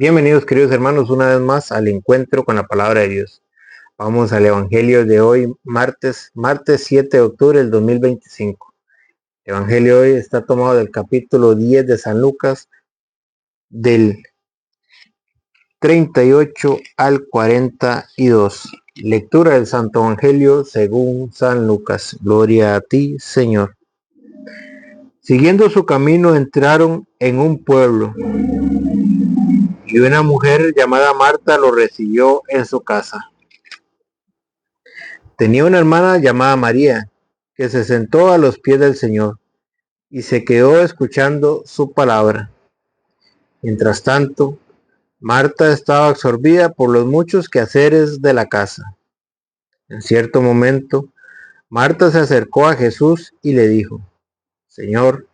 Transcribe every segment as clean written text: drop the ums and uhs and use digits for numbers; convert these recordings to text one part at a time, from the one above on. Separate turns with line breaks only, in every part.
Bienvenidos queridos hermanos una vez más al encuentro con la palabra de Dios. Vamos al Evangelio de hoy, martes 7 de octubre del 2025. El Evangelio de hoy está tomado del capítulo 10 de San Lucas, del 38 al 42. Lectura del Santo Evangelio según San Lucas. Gloria a ti, Señor. Siguiendo su camino entraron en un pueblo y una mujer llamada Marta lo recibió en su casa. Tenía una hermana llamada María, que se sentó a los pies del Señor y se quedó escuchando su palabra. Mientras tanto, Marta estaba absorbida por los muchos quehaceres de la casa. En cierto momento, Marta se acercó a Jesús y le dijo: Señor,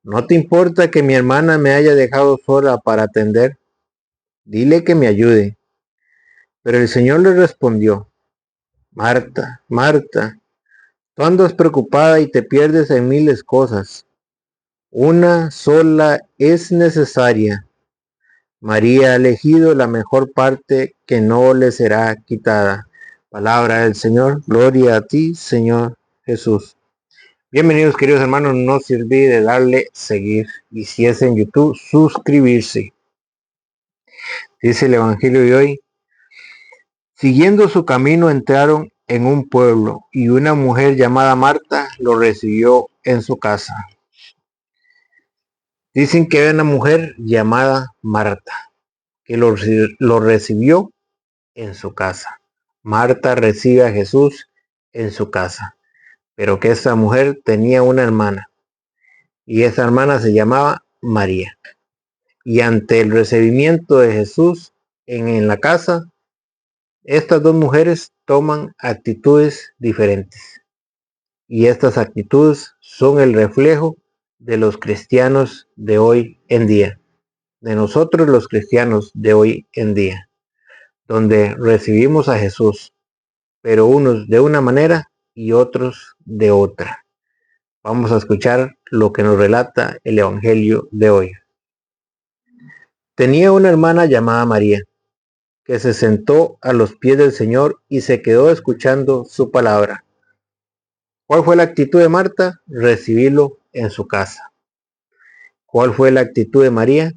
¿no te importa que mi hermana me haya dejado sola para atender? Dile que me ayude. Pero el Señor le respondió: Marta, Marta, tú andas preocupada y te pierdes en miles cosas. Una sola es necesaria. María ha elegido la mejor parte que no le será quitada. Palabra del Señor. Gloria a ti, Señor Jesús. Bienvenidos queridos hermanos, no se olvide de darle seguir y si es en YouTube, suscribirse. Dice el Evangelio de hoy: siguiendo su camino entraron en un pueblo y una mujer llamada Marta lo recibió en su casa. Dicen que hay una mujer llamada Marta que lo recibió en su casa. Marta recibe a Jesús en su casa, pero que esa mujer tenía una hermana y esa hermana se llamaba María. Y ante el recibimiento de Jesús en la casa, estas dos mujeres toman actitudes diferentes. Y estas actitudes son el reflejo de los cristianos de hoy en día, de nosotros los cristianos de hoy en día, donde recibimos a Jesús, pero unos de una manera y otros de otra. Vamos a escuchar lo que nos relata el Evangelio de hoy. Tenía una hermana llamada María, que se sentó a los pies del Señor y se quedó escuchando su palabra. ¿Cuál fue la actitud de Marta? Recibirlo en su casa. ¿Cuál fue la actitud de María?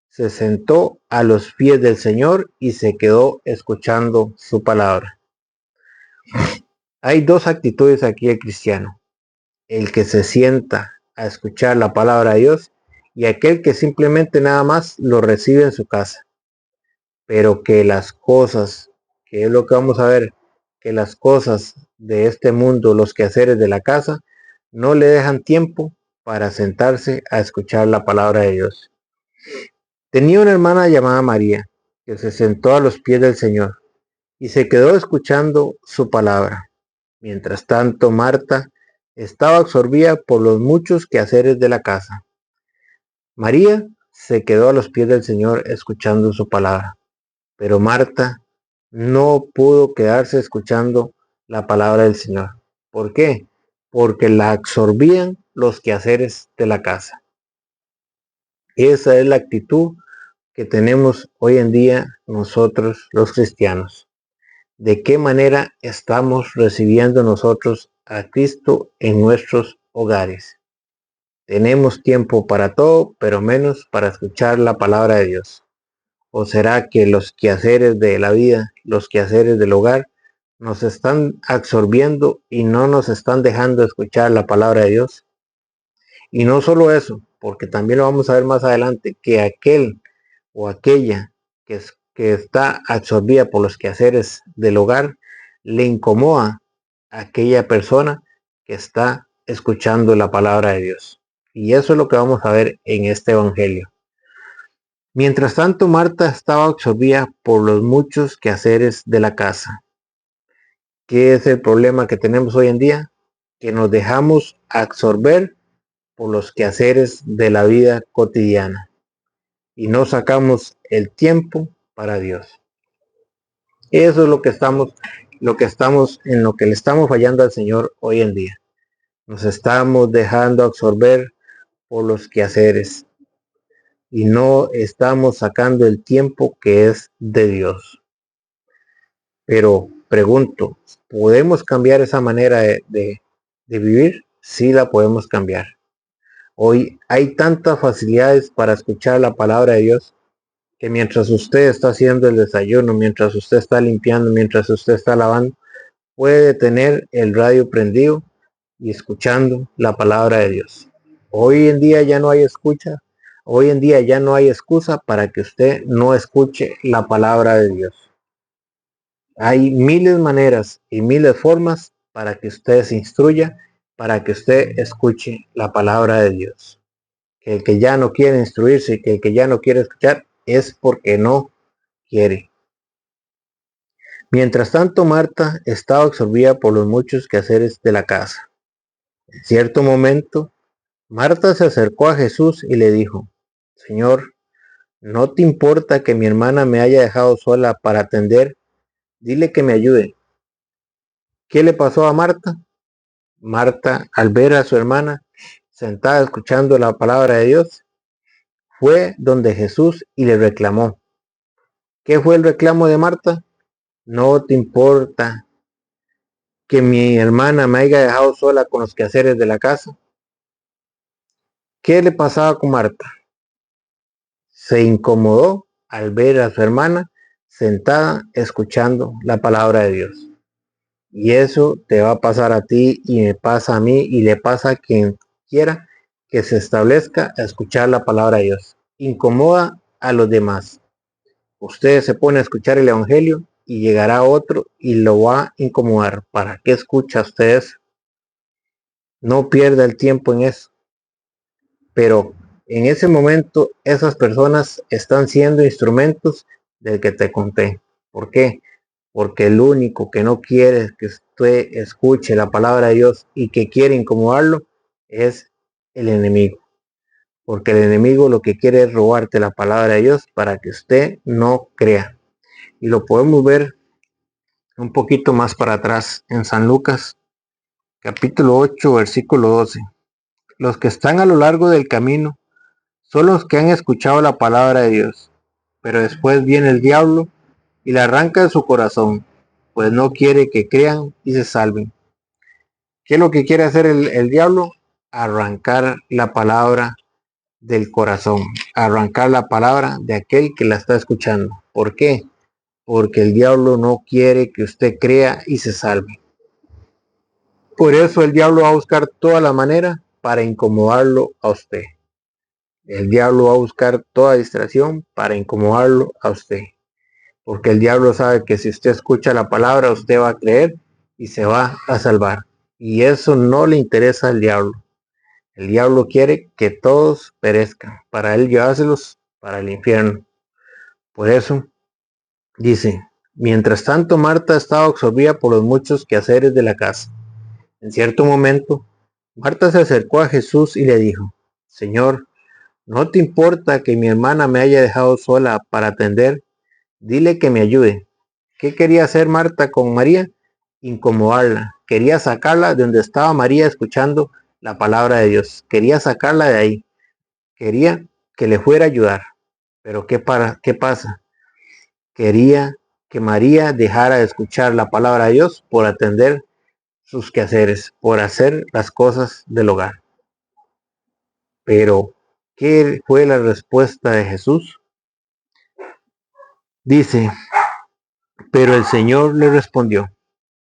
Se sentó a los pies del Señor y se quedó escuchando su palabra. Hay dos actitudes aquí del cristiano: el que se sienta a escuchar la palabra de Dios y aquel que simplemente nada más lo recibe en su casa. Pero que las cosas, que es lo que vamos a ver, que las cosas de este mundo, los quehaceres de la casa, no le dejan tiempo para sentarse a escuchar la palabra de Dios. Tenía una hermana llamada María, que se sentó a los pies del Señor y se quedó escuchando su palabra. Mientras tanto, Marta estaba absorbida por los muchos quehaceres de la casa. María se quedó a los pies del Señor escuchando su palabra, pero Marta no pudo quedarse escuchando la palabra del Señor. ¿Por qué? Porque la absorbían los quehaceres de la casa. Esa es la actitud que tenemos hoy en día nosotros los cristianos. ¿De qué manera estamos recibiendo nosotros a Cristo en nuestros hogares? Tenemos tiempo para todo, pero menos para escuchar la palabra de Dios. ¿O será que los quehaceres de la vida, los quehaceres del hogar, nos están absorbiendo y no nos están dejando escuchar la palabra de Dios? Y no solo eso, porque también lo vamos a ver más adelante, que aquel o aquella que está absorbida por los quehaceres del hogar, le incomoda a aquella persona que está escuchando la palabra de Dios. Y eso es lo que vamos a ver en este Evangelio. Mientras tanto, Marta estaba absorbida por los muchos quehaceres de la casa. ¿Qué es el problema que tenemos hoy en día? Que nos dejamos absorber por los quehaceres de la vida cotidiana y no sacamos el tiempo para Dios. Eso es lo que le estamos fallando al Señor hoy en día. Nos estamos dejando absorber por los quehaceres. y no estamos sacando el tiempo que es de Dios. Pero pregunto, ¿podemos cambiar esa manera de vivir? Sí, la podemos cambiar. Hoy hay tantas facilidades para escuchar la palabra de Dios que mientras usted está haciendo el desayuno, mientras usted está limpiando, mientras usted está lavando, puede tener el radio prendido y escuchando la palabra de Dios. Hoy en día ya no hay escucha, hoy en día ya no hay excusa para que usted no escuche la palabra de Dios. Hay miles de maneras y miles de formas para que usted se instruya, para que usted escuche la palabra de Dios. Que el que ya no quiere instruirse, que el que ya no quiere escuchar, es porque no quiere. Mientras tanto, Marta estaba absorbida por los muchos quehaceres de la casa. En cierto momento, Marta se acercó a Jesús y le dijo: Señor, ¿no te importa que mi hermana me haya dejado sola para atender? Dile que me ayude. ¿Qué le pasó a Marta? Marta, al ver a su hermana sentada escuchando la palabra de Dios, fue donde Jesús y le reclamó. ¿Qué fue el reclamo de Marta? ¿No te importa que mi hermana me haya dejado sola con los quehaceres de la casa? ¿Qué le pasaba con Marta? Se incomodó al ver a su hermana sentada escuchando la palabra de Dios. Y eso te va a pasar a ti y me pasa a mí y le pasa a quien quiera que se establezca a escuchar la palabra de Dios. Incomoda a los demás. Usted se pone a escuchar el evangelio y llegará otro y lo va a incomodar. ¿Para qué escucha usted eso? No pierda el tiempo en eso. Pero en ese momento esas personas están siendo instrumentos del que te conté. ¿Por qué? Porque el único que no quiere que usted escuche la palabra de Dios y que quiere incomodarlo es el enemigo. Porque el enemigo lo que quiere es robarte la palabra de Dios para que usted no crea. Y lo podemos ver un poquito más para atrás en San Lucas, capítulo 8, versículo 12. Los que están a lo largo del camino son los que han escuchado la palabra de Dios, pero después viene el diablo y la arranca de su corazón, pues no quiere que crean y se salven. ¿Qué es lo que quiere hacer el diablo? Arrancar la palabra del corazón, arrancar la palabra de aquel que la está escuchando. ¿Por qué? Porque el diablo no quiere que usted crea y se salve. Por eso el diablo va a buscar toda la manera para incomodarlo a usted. El diablo va a buscar toda distracción para incomodarlo a usted. Porque el diablo sabe que si usted escucha la palabra, usted va a creer y se va a salvar. Y eso no le interesa al diablo. El diablo quiere que todos perezcan, para él llevárselos para el infierno. Por eso dice: mientras tanto Marta estaba absorbida por los muchos quehaceres de la casa. En cierto momento, Marta se acercó a Jesús y le dijo: Señor, ¿no te importa que mi hermana me haya dejado sola para atender? Dile que me ayude. ¿Qué quería hacer Marta con María? Incomodarla. Quería sacarla de donde estaba María escuchando la palabra de Dios. Quería sacarla de ahí. Quería que le fuera a ayudar. Pero ¿qué pasa? Quería que María dejara de escuchar la palabra de Dios por atender sus quehaceres, por hacer las cosas del hogar. Pero, ¿qué fue la respuesta de Jesús? Dice: pero el Señor le respondió.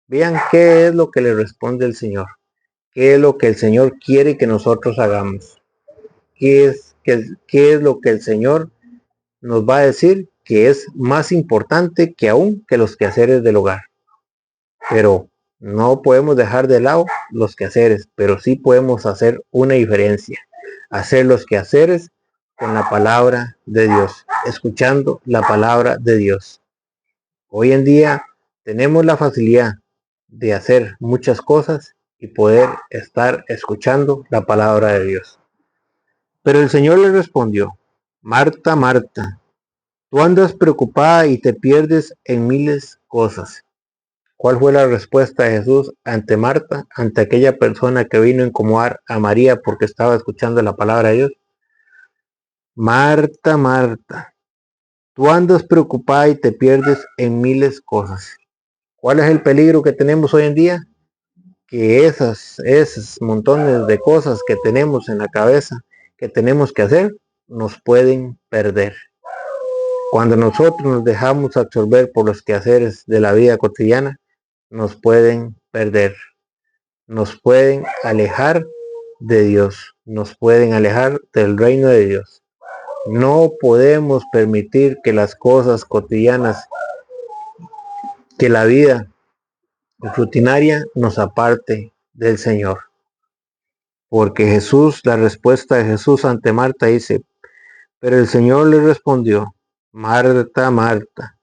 Vean qué es lo que le responde el Señor. ¿Qué es lo que el Señor quiere que nosotros hagamos? ¿Qué es lo que el Señor nos va a decir que es más importante que aún que los quehaceres del hogar? Pero no podemos dejar de lado los quehaceres, pero sí podemos hacer una diferencia. Hacer los quehaceres con la palabra de Dios, escuchando la palabra de Dios. Hoy en día tenemos la facilidad de hacer muchas cosas y poder estar escuchando la palabra de Dios. Pero el Señor le respondió: Marta, Marta, tú andas preocupada y te pierdes en miles cosas. ¿Cuál fue la respuesta de Jesús ante Marta, ante aquella persona que vino a incomodar a María porque estaba escuchando la palabra de Dios? Marta, Marta, tú andas preocupada y te pierdes en miles cosas. ¿Cuál es el peligro que tenemos hoy en día? Que esos montones de cosas que tenemos en la cabeza, que tenemos que hacer, nos pueden perder. Cuando nosotros nos dejamos absorber por los quehaceres de la vida cotidiana, nos pueden perder, nos pueden alejar de Dios, nos pueden alejar del reino de Dios. No podemos permitir que las cosas cotidianas, que la vida rutinaria nos aparte del Señor. Porque Jesús, la respuesta de Jesús ante Marta dice, pero el Señor le respondió, Marta, Marta,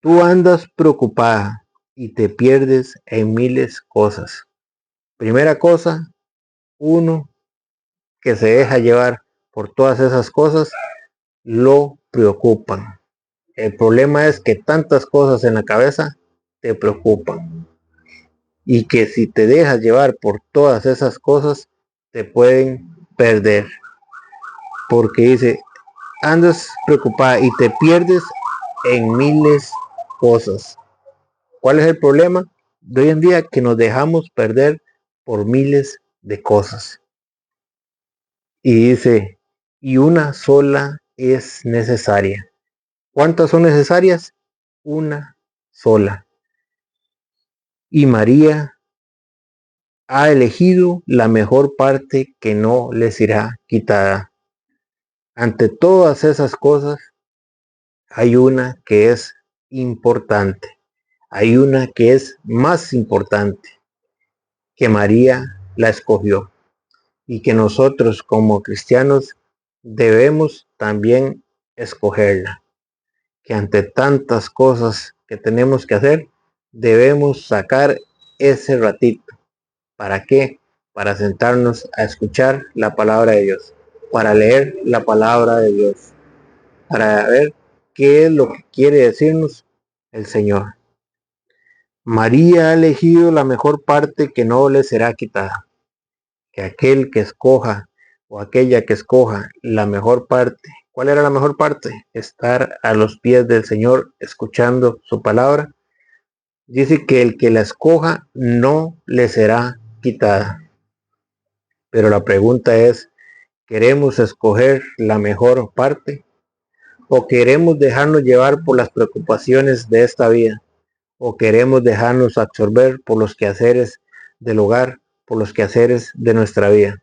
tú andas preocupada y te pierdes en miles cosas. Primera cosa, uno que se deja llevar por todas esas cosas, lo preocupan. El problema es que tantas cosas en la cabeza te preocupan. Y que si te dejas llevar por todas esas cosas, te pueden perder. Porque dice, andas preocupada y te pierdes en miles cosas. ¿Cuál es el problema de hoy en día? Que nos dejamos perder por miles de cosas. Y dice, y una sola es necesaria. ¿Cuántas son necesarias? Una sola. Y María ha elegido la mejor parte que no le será quitada. Ante todas esas cosas, hay una que es importante. Hay una que es más importante, que María la escogió y que nosotros como cristianos debemos también escogerla. Que ante tantas cosas que tenemos que hacer, debemos sacar ese ratito. ¿Para qué? Para sentarnos a escuchar la palabra de Dios, para leer la palabra de Dios, para ver qué es lo que quiere decirnos el Señor. María ha elegido la mejor parte que no le será quitada. Que aquel que escoja o aquella que escoja la mejor parte. ¿Cuál era la mejor parte? Estar a los pies del Señor escuchando su palabra. Dice que el que la escoja no le será quitada. Pero la pregunta es, ¿queremos escoger la mejor parte? ¿O queremos dejarnos llevar por las preocupaciones de esta vida? ¿O queremos dejarnos absorber por los quehaceres del hogar, por los quehaceres de nuestra vida?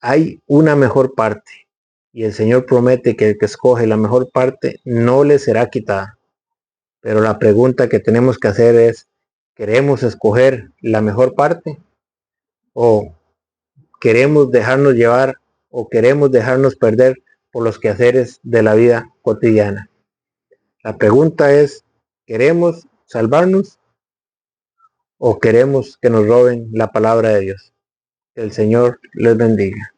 Hay una mejor parte y el Señor promete que el que escoge la mejor parte no le será quitada. Pero la pregunta que tenemos que hacer es, ¿queremos escoger la mejor parte? ¿O queremos dejarnos llevar o queremos dejarnos perder por los quehaceres de la vida cotidiana? La pregunta es, ¿queremos salvarnos o queremos que nos roben la palabra de Dios? Que el Señor les bendiga.